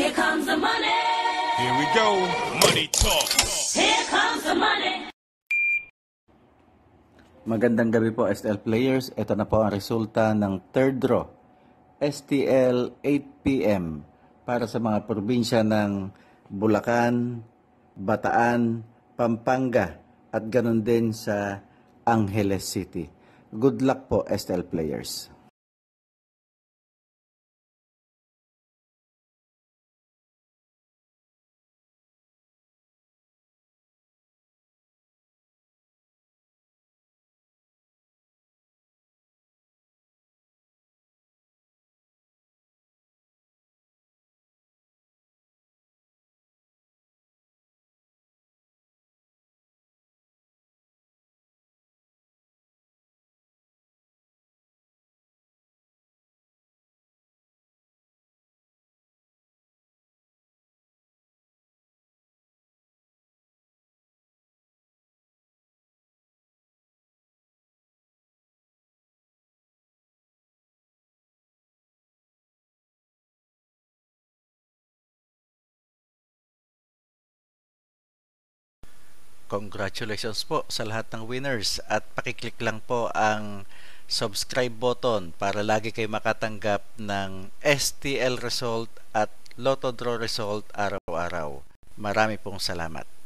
Here comes the money. Here we go. Money talk. Here comes the money. Magandang gabi po STL players. Ito na po ang resulta ng third draw. STL 8 p.m. para sa mga probinsya ng Bulacan, Bataan, Pampanga at ganun din sa Angeles City. Good luck po STL players. Congratulations po sa lahat ng winners at pakiclick lang po ang subscribe button para lagi kayo makatanggap ng STL result at Lotto Draw result araw-araw. Marami pong salamat.